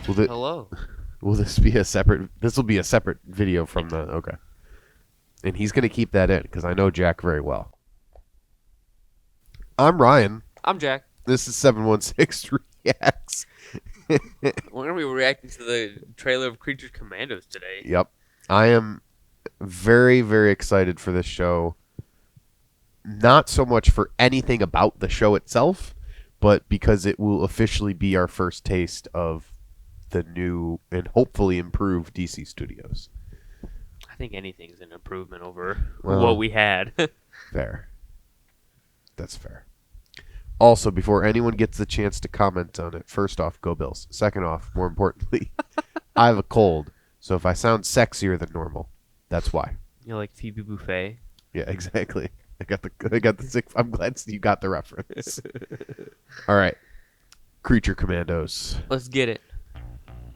Hello. Will this be a separate? This will be a separate video from the. Okay. And he's gonna keep that in because I know Jack very well. I'm Ryan. I'm Jack. This is 716 Reacts. We're gonna be reacting to the trailer of Creature Commandos today. Yep. I am very, very excited for this show. Not so much for anything about the show itself, but because it will officially be our first taste of the new and hopefully improved DC Studios. I think anything's an improvement over Well, what we had. Fair. That's fair. Also, before anyone gets the chance to comment on it, first off, go Bills. Second off, more importantly, I have a cold, so if I sound sexier than normal, that's why. You're like Phoebe Buffay. Yeah, exactly. I got the sick. I'm glad you got the reference. All right, Creature Commandos. Let's get it.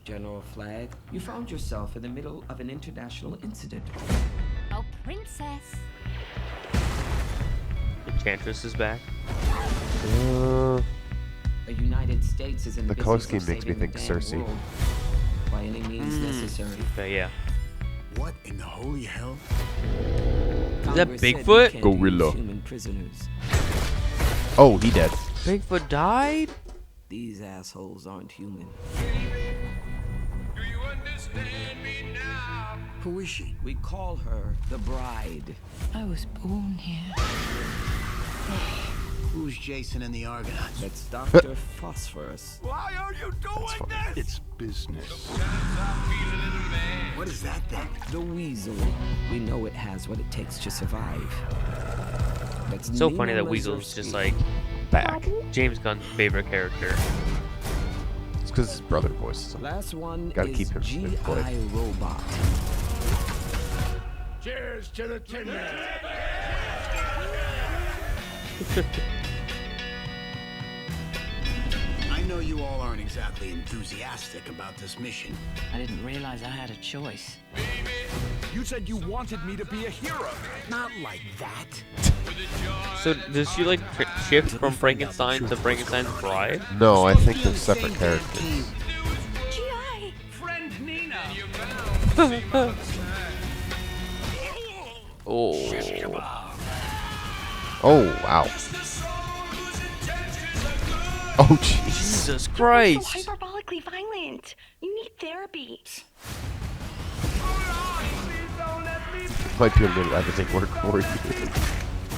General Flagg, you found yourself in the middle of an international incident. Oh, princess. Enchantress is back. Uh, The United States is in The the color business scheme of makes me saving think the damn Cersei. world by any means necessary. Okay, yeah. What in the holy hell? Congress said we Bigfoot? can't Gorilla. use human prisoners. oh, he dead. Bigfoot died? These assholes aren't human. Who is she? We call her the Bride. I was born here. Who's Jason and the Argonauts? That's Dr. Phosphorus. Why are you doing this? It's business. What is that thing? The Weasel. We know it has what it takes to survive. That's It's so funny Nina that Weasel's Mazursky. just like Back. James Gunn's favorite character. It's because his brother voices him. Last one Gotta is keep him employed. G.I. Robot. Cheers to the Tin Man. I know you all aren't exactly enthusiastic about this mission. I didn't realize I had a choice. You said you wanted me to be a hero. Not like that. So does she like shift from Frankenstein to Frankenstein's bride? No, I think they're separate characters. G.I. Friend Nina. Oh. Oh, wow. Oh, jeez. Jesus So Christ. hyperbolically violent. You need therapy. Might be a little everything work for you.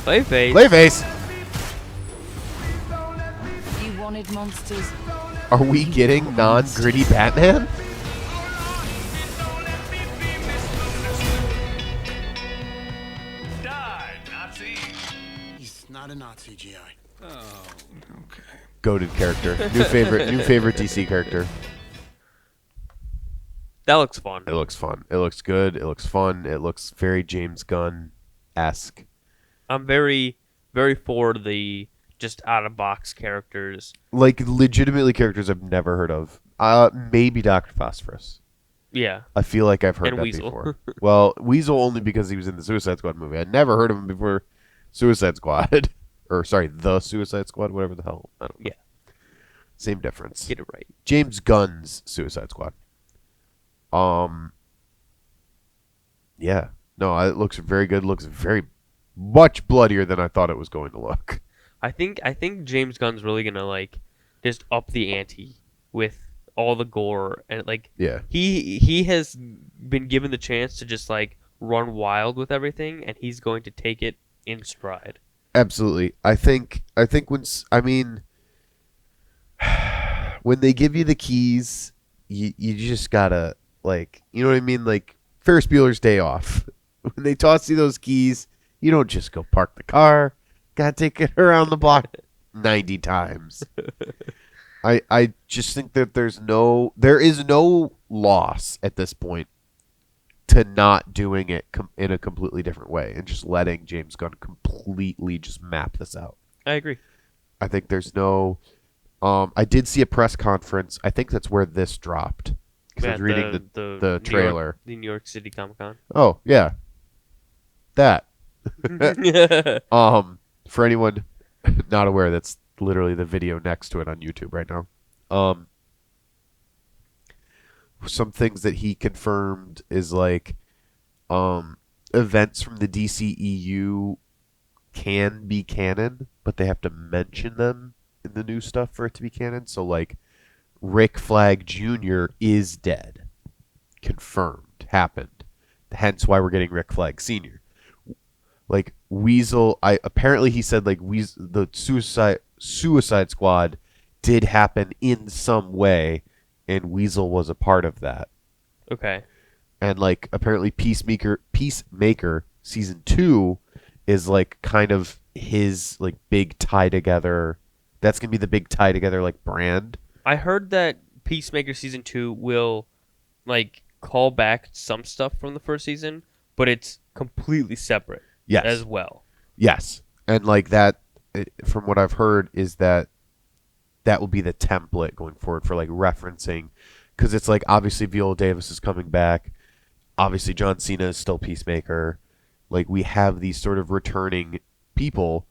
Clayface. Clayface! You wanted monsters. Are we getting non-gritty Batman? Die, Nazi. He's not a Nazi, G.I. Goated character. New favorite DC character. That looks fun. It looks fun. It looks good. It looks fun. It looks very James Gunn-esque. I'm very, very for the just out of box characters. Like, legitimately characters I've never heard of. Maybe Dr. Phosphorus. Yeah. I feel like I've heard And that Weasel. before. Well, Weasel only because he was in the Suicide Squad movie. I'd never heard of him before Suicide Squad. Or, sorry, The Suicide Squad, whatever the hell. I don't know. Yeah. Same difference. Get it right. James Gunn's Suicide Squad. Yeah. No, it looks very good. It looks very much bloodier than I thought it was going to look. I think James Gunn's really gonna like just up the ante with all the gore and like Yeah. he has been given the chance to just like run wild with everything, and he's going to take it in stride. Absolutely. I think when they give you the keys, you just gotta, like, you know what I mean? Like Ferris Bueller's Day Off. When they toss you those keys, you don't just go park the car. Gotta take it around the block 90 times. I just think that there is no loss at this point to not doing it in a completely different way and just letting James Gunn completely just map this out. I agree. I think there's no. I did see a press conference. I think that's where this dropped. Because I was reading the trailer. The New York City Comic Con. Oh yeah, that. For anyone not aware, that's literally the video next to it on YouTube right now. some things that he confirmed is like events from the DCEU can be canon, but they have to mention them in the new stuff for it to be canon. So like Rick Flag Jr. is dead. Confirmed. Happened. Hence why we're getting Rick Flag Sr. Like Weasel, apparently he said like the Suicide Squad did happen in some way, and Weasel was a part of that. Okay. And like apparently Peacemaker season 2 is like kind of his like big tie together. That's gonna be the big tie together like brand. I heard that Peacemaker season 2 will like call back some stuff from the first season, but it's completely separate. Yes. As well. Yes. And like that, from what I've heard, is that will be the template going forward for like referencing, because it's like obviously Viola Davis is coming back, obviously John Cena is still Peacemaker. Like we have these sort of returning people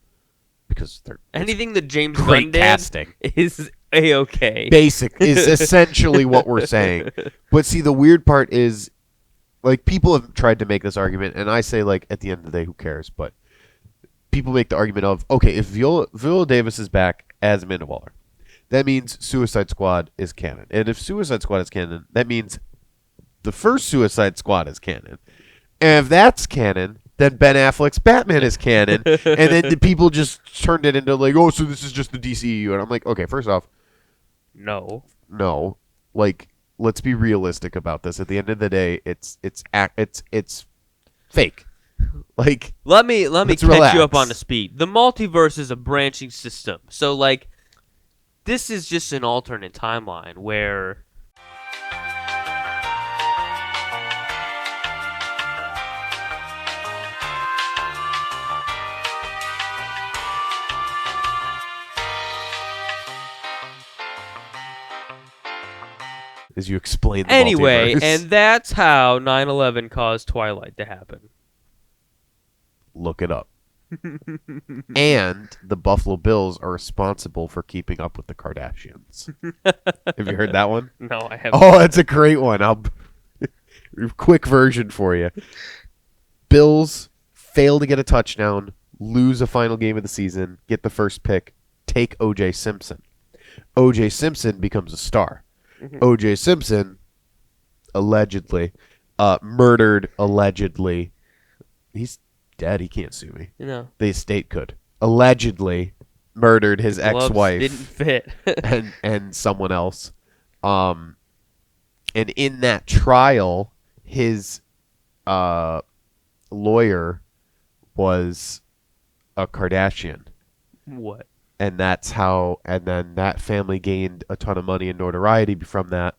because they're Anything that James great Gunn did casting. is A-okay. Basic is essentially what we're saying. But see, the weird part is, like, people have tried to make this argument, and I say, like, at the end of the day, who cares? But people make the argument of, okay, if Viola Davis is back as Amanda Waller, that means Suicide Squad is canon. And if Suicide Squad is canon, that means the first Suicide Squad is canon. And if that's canon, then Ben Affleck's Batman is canon. And then the people just turned it into, like, oh, so this is just the DCEU. And I'm like, okay, first off, No. like, let's be realistic about this. At the end of the day, it's fake. Like, Let me let's catch relax. you up on the speed. The multiverse is a branching system. So like this is just an alternate timeline where as you explain the anyway, multiverse. and that's how 9/11 caused Twilight to happen. Look it up. And the Buffalo Bills are responsible for keeping up with the Kardashians. Have you heard that one? No, I haven't. Oh, that's a great one. I'll quick version for you. Bills fail to get a touchdown, lose a final game of the season, get the first pick, take O.J. Simpson. O.J. Simpson becomes a star. O.J. Simpson allegedly murdered allegedly. He's dead. He can't sue me. You know, The estate could. Allegedly murdered his gloves ex-wife didn't fit. and someone else. And in that trial, his lawyer was a Kardashian. What? And that's how, and then that family gained a ton of money and notoriety from that,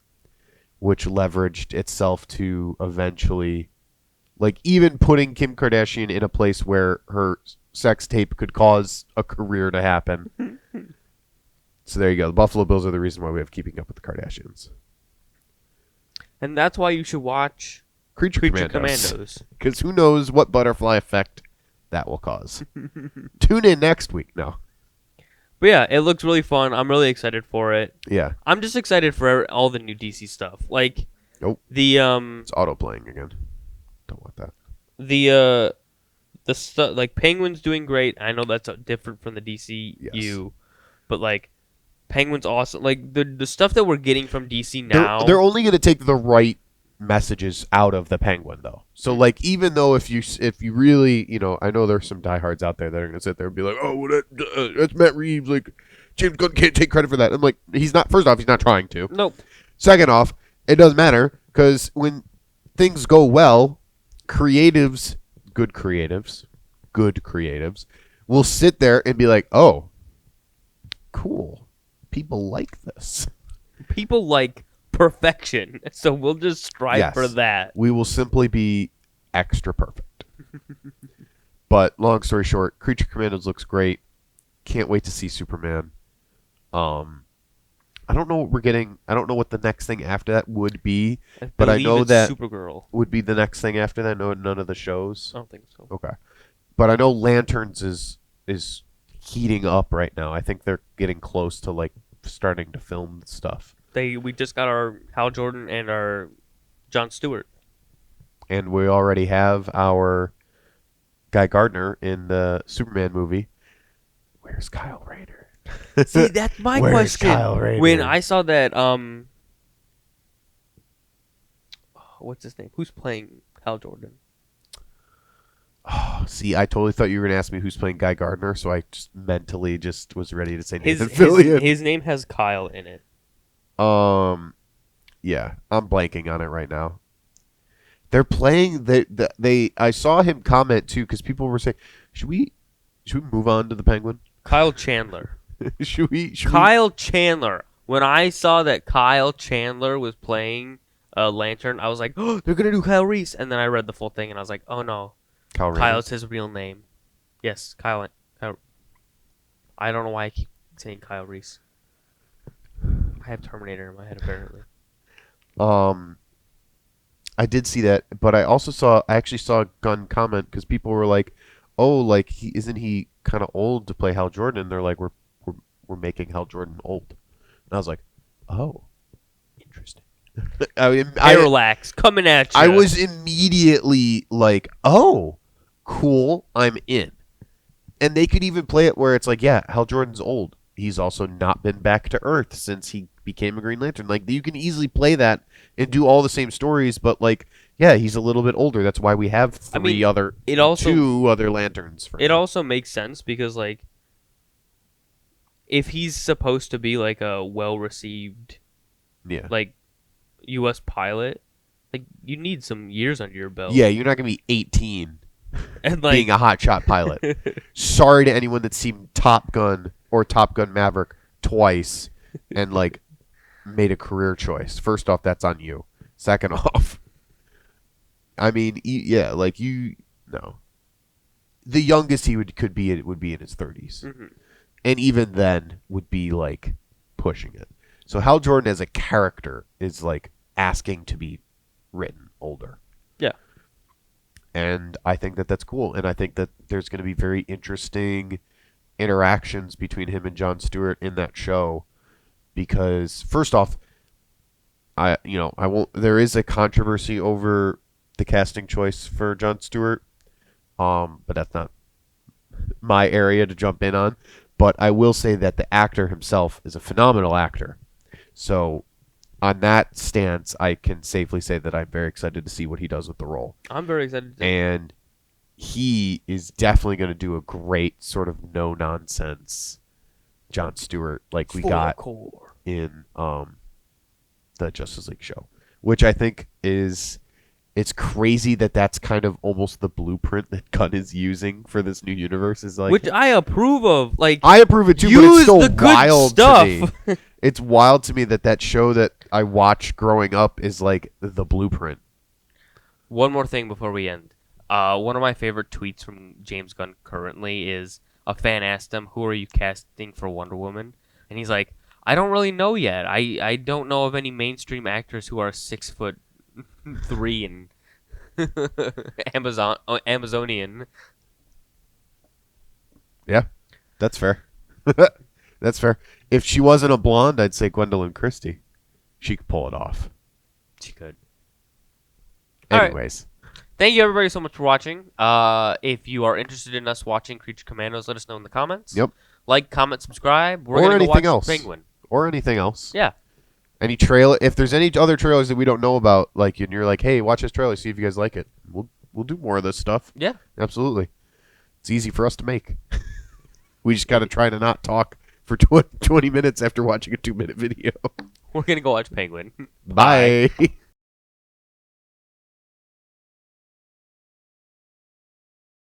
which leveraged itself to eventually, like, even putting Kim Kardashian in a place where her sex tape could cause a career to happen. So there you go. The Buffalo Bills are the reason why we have Keeping Up with the Kardashians. And that's why you should watch Creature Creature Commandos. Commandos. Because who knows what butterfly effect that will cause. Tune in next week. No. But yeah, it looks really fun. I'm really excited for it. Yeah. I'm just excited for all the new DC stuff. Like Nope. the It's auto-playing again. Don't want that. the stuff like Penguin's doing great. I know that's different from the DCU, Yes. but like Penguin's awesome. Like the stuff that we're getting from DC now. They're only going to take the right messages out of the Penguin, though. So, like, even though if you really, I know there's some diehards out there that are going to sit there and be like, oh, well, that's Matt Reeves. Like, James Gunn can't take credit for that. I'm like, he's not. First off, he's not trying to. Nope. Second off, it doesn't matter because when things go well, good creatives, will sit there and be like, oh, cool. People like this. People like perfection, so we'll just strive Yes. for that. We will simply be extra perfect. But long story short, Creature Commandos looks great. Can't wait to see Superman. I don't know what we're getting. I don't know what the next thing after that would be, but I believe know it's that Supergirl. would be the next thing after that. No, none of the shows. I don't think so. Okay, but I know Lanterns is heating up right now. I think they're getting close to like starting to film stuff. We just got our Hal Jordan and our Jon Stewart. And we already have our Guy Gardner in the Superman movie. Where's Kyle Rayner? See, that's my Where's question. Kyle Rayner? When I saw that, what's his name? Who's playing Hal Jordan? See, I totally thought you were going to ask me who's playing Guy Gardner, so I just mentally just was ready to say His Nathan Fillion. his name has Kyle in it. Yeah, I'm blanking on it right now. They're playing. They. I saw him comment too because people were saying, "Should we move on to the Penguin? Kyle Chandler. should we?" Kyle Chandler. When I saw that Kyle Chandler was playing Lantern, I was like, "Oh, they're gonna do Kyle Reese." And then I read the full thing, and I was like, "Oh no, Kyle Rayner? Kyle's his real name." Yes, Kyle. I don't know why I keep saying Kyle Reese. I have Terminator in my head apparently. I did see that, but I actually saw a Gunn comment because people were like, "Oh, like isn't he kind of old to play Hal Jordan?" And they're like, "We're making Hal Jordan old," and I was like, "Oh, interesting." Parallax coming at you. I was immediately like, "Oh, cool, I'm in." And they could even play it where it's like, "Yeah, Hal Jordan's old. He's also not been back to Earth since he became a Green Lantern." Like, you can easily play that and do all the same stories, but like, yeah, he's a little bit older. That's why we have two other lanterns. For It him. also makes sense because like, if he's supposed to be like a well-received, Yeah. like, U.S. pilot, like you need some years under your belt. Yeah, you're not gonna be 18 and like being a hotshot pilot. Sorry to anyone that's seen Top Gun or Top Gun Maverick twice and like made a career choice. First off, that's on you. Second off, I mean, yeah, like no. The youngest he would be in his 30s, and even then would be like pushing it. So Hal Jordan as a character is like asking to be written older. Yeah. And I think that that's cool, and I think that there's going to be very interesting interactions between him and Jon Stewart in that show, because first off, I won't. There is a controversy over the casting choice for Jon Stewart, but that's not my area to jump in on. But I will say that the actor himself is a phenomenal actor. So on that stance, I can safely say that I'm very excited to see what he does with the role. I'm very excited. And he is definitely going to do a great sort of no-nonsense Jon Stewart like we got in the Justice League show, which I think it's crazy that that's kind of almost the blueprint that Gunn is using for this new universe. Is like, which I approve of. Like, I approve it too, but use it's still the good wild stuff. to me. It's wild to me that show that I watched growing up is like the blueprint. One more thing before we end. One of my favorite tweets from James Gunn currently is a fan asked him, "Who are you casting for Wonder Woman?" And he's like, "I don't really know yet. I don't know of any mainstream actors who are 6'3" and Amazonian." Yeah, that's fair. That's fair. If she wasn't a blonde, I'd say Gwendolyn Christie. She could pull it off. She could. All right. Anyways. Thank you everybody so much for watching. If you are interested in us watching Creature Commandos, let us know in the comments. Yep. Like, comment, subscribe. We're or gonna anything go watch else. Penguin. Or anything else. Yeah. Any trailer? If there's any other trailers that we don't know about, like, and you're like, "Hey, watch this trailer, see if you guys like it." We'll do more of this stuff. Yeah. Absolutely. It's easy for us to make. We just got to try to not talk for 20 minutes after watching a 2-minute video. We're gonna go watch Penguin. Bye.